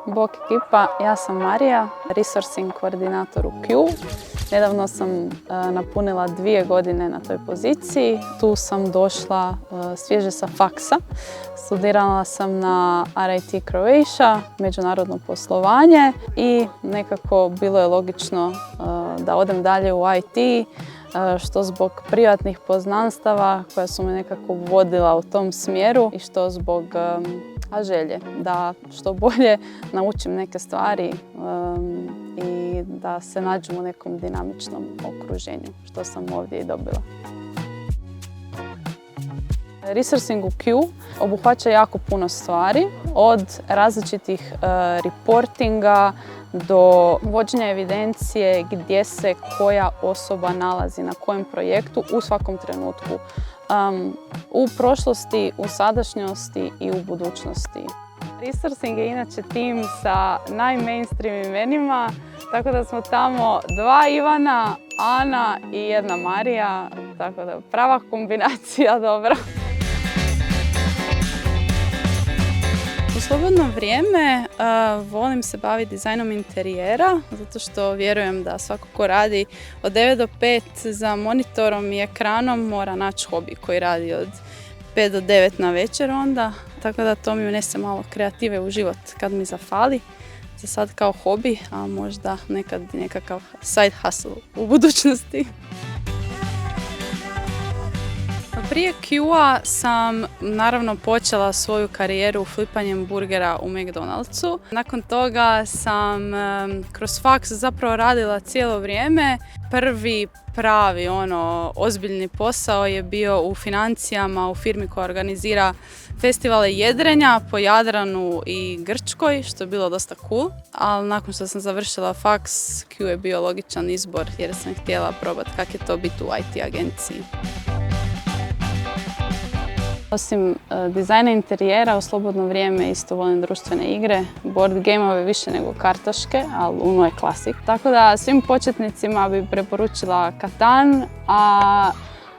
Bok ekipa, ja sam Marija, resourcing koordinator u Q. Nedavno sam napunila 2 godine na toj poziciji. Tu sam došla svježe sa faksa. Studirala sam na RIT Croatia, međunarodno poslovanje i nekako bilo je logično da odem dalje u IT, što zbog privatnih poznanstava koja su me nekako vodila u tom smjeru i što zbog želje da što bolje naučim neke stvari i da se nađem u nekom dinamičnom okruženju, što sam ovdje i dobila. Resourcing u Q obuhvaća jako puno stvari, od različitih reportinga do vođenja evidencije gdje se koja osoba nalazi na kojem projektu u svakom trenutku. U prošlosti, u sadašnjosti i u budućnosti. Resourcing je inače tim sa najmainstream imenima, tako da smo tamo 2 Ivana, Ana i 1 Marija, tako da prava kombinacija dobra. U slobodno vrijeme volim se baviti dizajnom interijera, zato što vjerujem da svako ko radi od 9 do 5 za monitorom i ekranom mora naći hobi koji radi od 5 do 9 na večer onda. Tako da to mi unese malo kreative u život kad mi zafali. Za sad kao hobi, a možda nekad nekakav side hustle u budućnosti. Prije Q-a sam naravno počela svoju karijeru flipanjem burgera u McDonald'su. Nakon toga sam kroz faks zapravo radila cijelo vrijeme. Prvi pravi ozbiljni posao je bio u financijama u firmi koja organizira festivale jedrenja po Jadranu i Grčkoj, što je bilo dosta cool. Ali nakon što sam završila faks, Q je bio logičan izbor jer sam htjela probati kako je to biti u IT agenciji. Osim dizajna interijera, u slobodno vrijeme isto volim društvene igre, board gameove više nego kartaške, ali Uno je klasik. Tako da svim početnicima bi preporučila Katan, a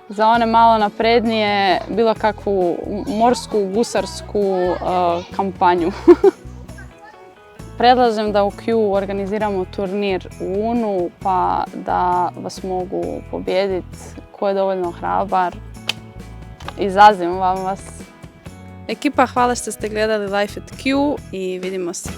za one malo naprednije bilo kakvu morsku, gusarsku kampanju. Predlažem da u Q organiziramo turnir u Unu pa da vas mogu pobijediti ko je dovoljno hrabar. Izazivam vas. Ekipa, hvala što ste gledali Life at Q i vidimo se.